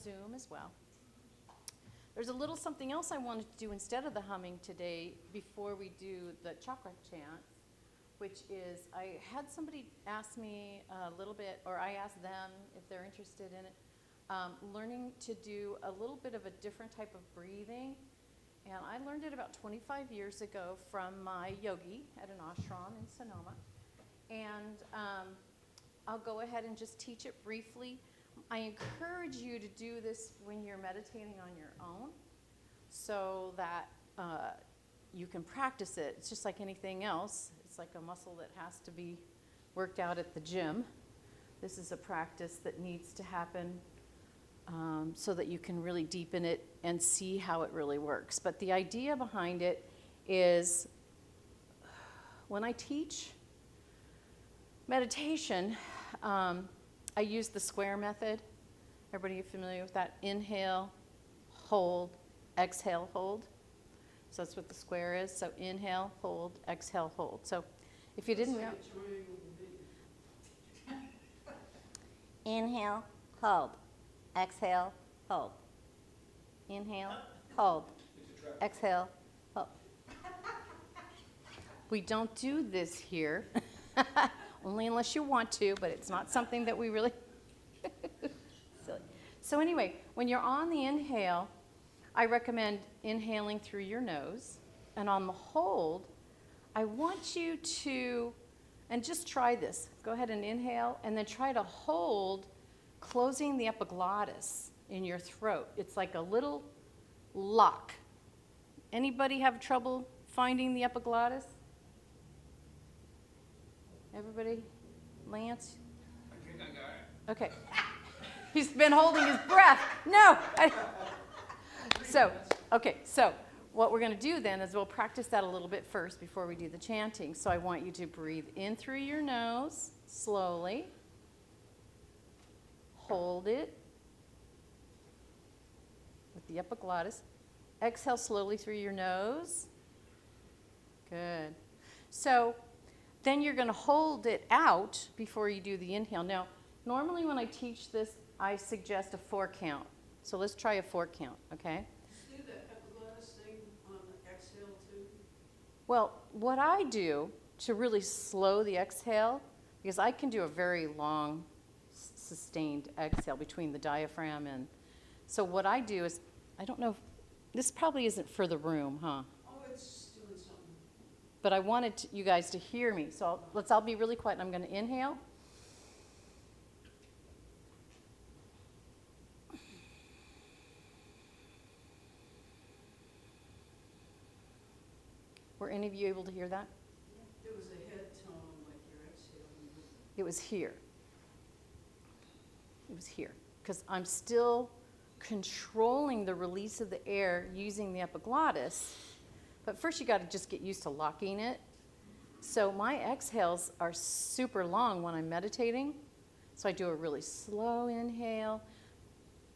Zoom as well. There's a little something else I wanted to do instead of the humming today before we do the chakra chants, which is I had somebody ask me a little bit, or I asked them if they're interested in it, learning to do a little bit of a different type of breathing. And I learned it about 25 years ago from my yogi at an ashram in Sonoma. And I'll go ahead and just teach it briefly. I encourage you to do this when you're meditating on your own so that you can practice it. It's just like anything else. It's like a muscle that has to be worked out at the gym. This is a practice that needs to happen so that you can really deepen it and see how it really works. But the idea behind it is when I teach meditation, I use the square method. Everybody familiar with that? Inhale, hold, exhale, hold. So that's what the square is. So inhale, hold, exhale, hold. So if you didn't know. Inhale, hold, exhale, hold. Inhale, hold, exhale, hold. We don't do this here. Only unless you want to, but it's not something that we really silly. So anyway, when you're on the inhale, I recommend inhaling through your nose. And on the hold, I want you to, and just try this. Go ahead and inhale, and then try to hold, closing the epiglottis in your throat. It's like a little lock. Anybody have trouble finding the epiglottis? Everybody? Lance? I think I got it. Okay. He's been holding his breath. No. So what we're going to do then is we'll practice that a little bit first before we do the chanting. So I want you to breathe in through your nose slowly. Hold it with the epiglottis. Exhale slowly through your nose. Good. So then you're going to hold it out before you do the inhale. Now, normally when I teach this, I suggest a 4 count. So let's try a 4 count, okay? Do the epiglottis thing on the exhale too? Well, what I do to really slow the exhale, because I can do a very long, sustained exhale between the diaphragm and, so what I do is, I don't know, this probably isn't for the room, huh? Oh, it's doing something. But I wanted you guys to hear me. So let's all be really quiet. I'm going to inhale. Were any of you able to hear that? It was a head tone like you're exhaling. It was here. It was here. Because I'm still controlling the release of the air using the epiglottis. But first you got to just get used to locking it. So my exhales are super long when I'm meditating. So I do a really slow inhale,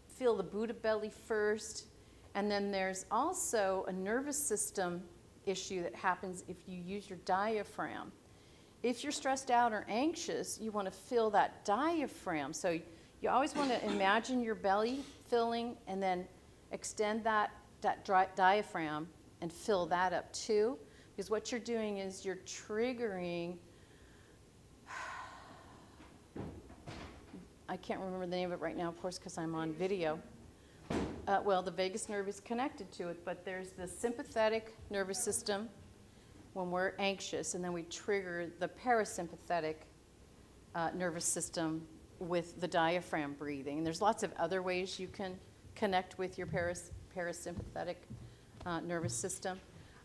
feel the Buddha belly first, and then there's also a nervous system issue that happens if you use your diaphragm. If you're stressed out or anxious, you want to fill that diaphragm. So you always want to imagine your belly filling and then extend that diaphragm and fill that up too, because what you're doing is you're triggering, I can't remember the name of it right now, of course, because I'm on video. Well, the vagus nerve is connected to it, but there's the sympathetic nervous system when we're anxious, and then we trigger the parasympathetic nervous system with the diaphragm breathing. And there's lots of other ways you can connect with your parasympathetic nervous system.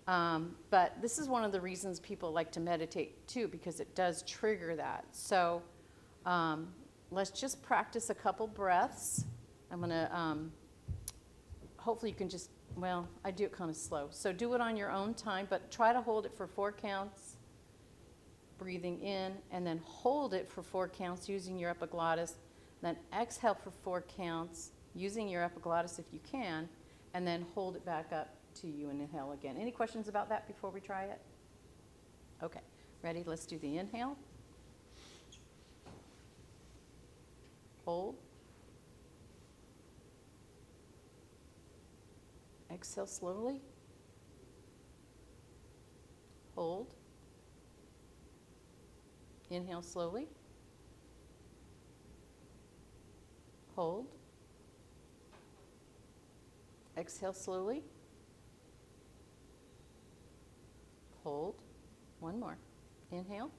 But this is one of the reasons people like to meditate too, because it does trigger that. So let's just practice a couple breaths. I'm going to, hopefully you can just, well, I do it kind of slow. So do it on your own time, but try to hold it for 4 counts, breathing in, and then hold it for 4 counts using your epiglottis. Then exhale for 4 counts using your epiglottis if you can, and then hold it back up to you and inhale again. Any questions about that before we try it? Okay, ready? Let's do the inhale. Hold. Exhale slowly. Hold. Inhale slowly. Hold. Exhale slowly. Hold. One more. Inhale.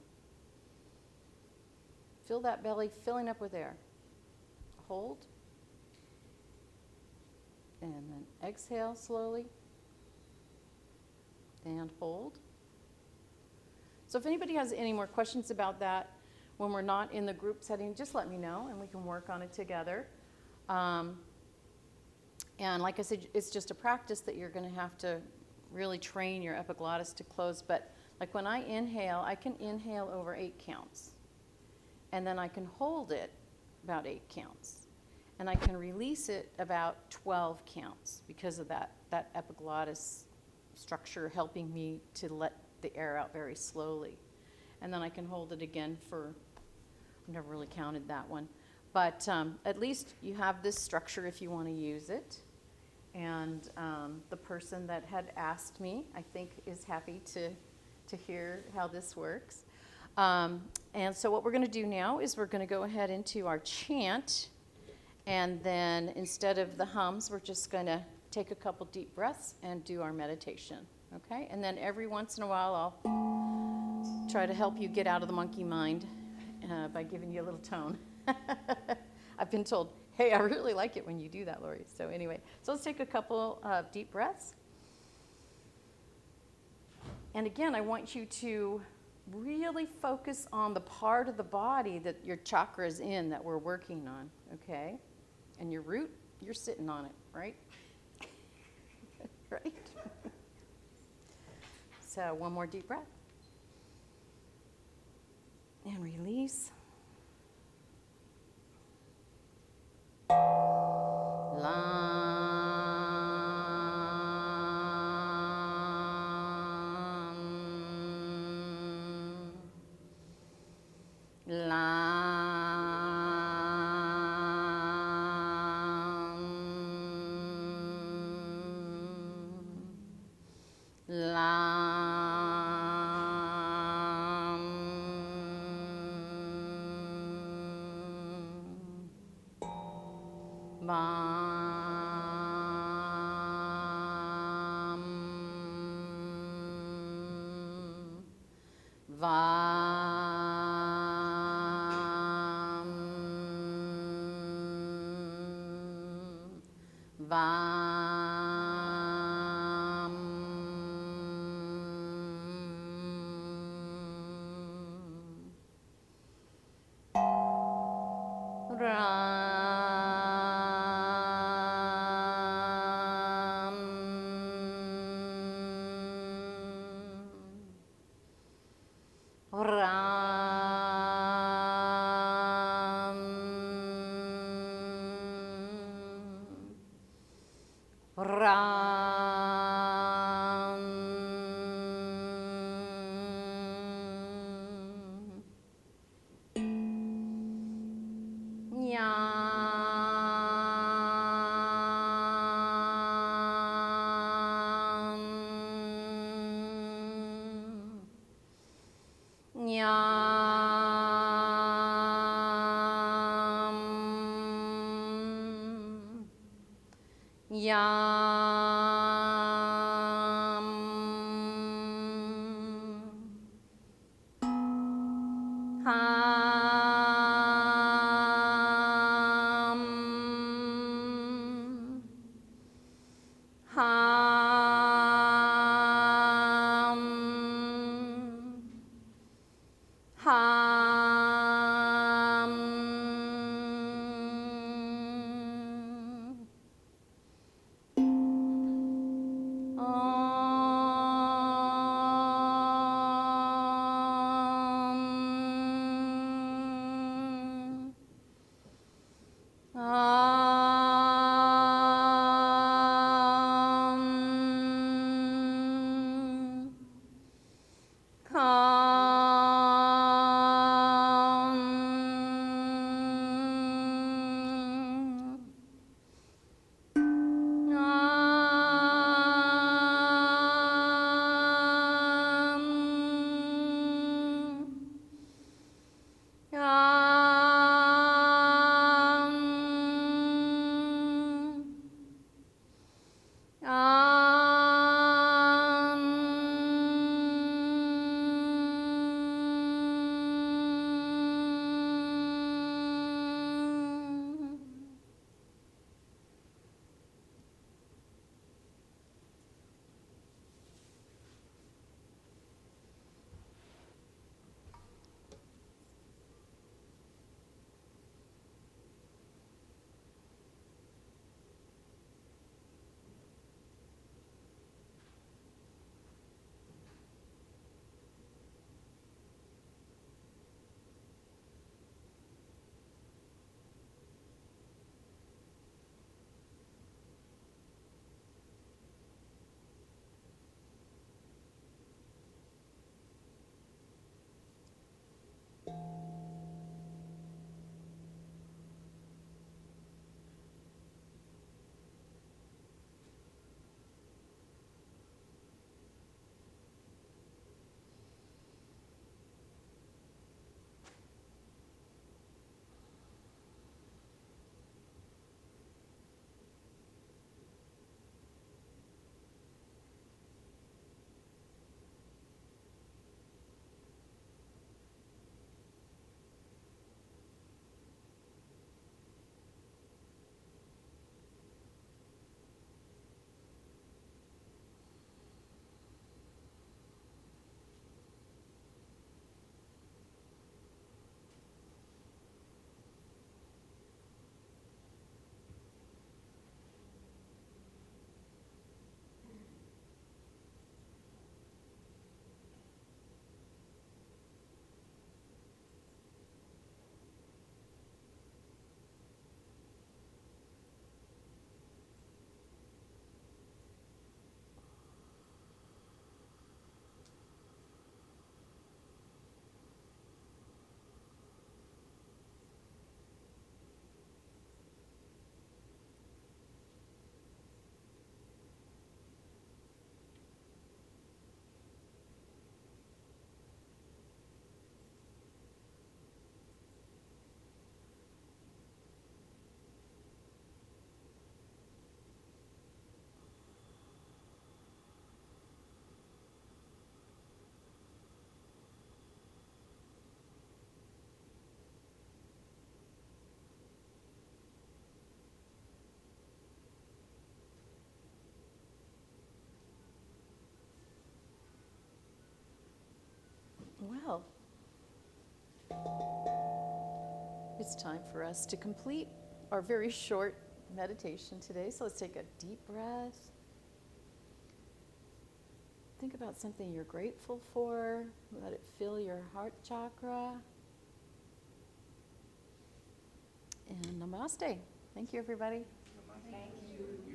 Feel that belly filling up with air. Hold. And then exhale slowly. And hold. So if anybody has any more questions about that, when we're not in the group setting, just let me know and we can work on it together. And like I said, it's just a practice that you're going to have to really train your epiglottis to close. But like when I inhale, I can inhale over 8 counts. And then I can hold it about 8 counts. And I can release it about 12 counts because of that epiglottis structure helping me to let the air out very slowly. And then I can hold it again for, I've never really counted that one. But at least you have this structure if you want to use it. And the person that had asked me, I think, is happy to hear how this works. And so what we're going to do now is we're going to go ahead into our chant. And then instead of the hums, we're just going to take a couple deep breaths and do our meditation. Okay? And then every once in a while, I'll try to help you get out of the monkey mind by giving you a little tone. I've been told, hey, I really like it when you do that, Lori. So anyway, so let's take a couple deep breaths. And again, I want you to really focus on the part of the body that your chakra is in that we're working on, okay? And your root, you're sitting on it, right? Right? So one more deep breath. And release. exhale. It's time for us to complete our very short meditation today. So let's take a deep breath. Think about something you're grateful for. Let it fill your heart chakra. And namaste. Thank you, everybody. Thank you.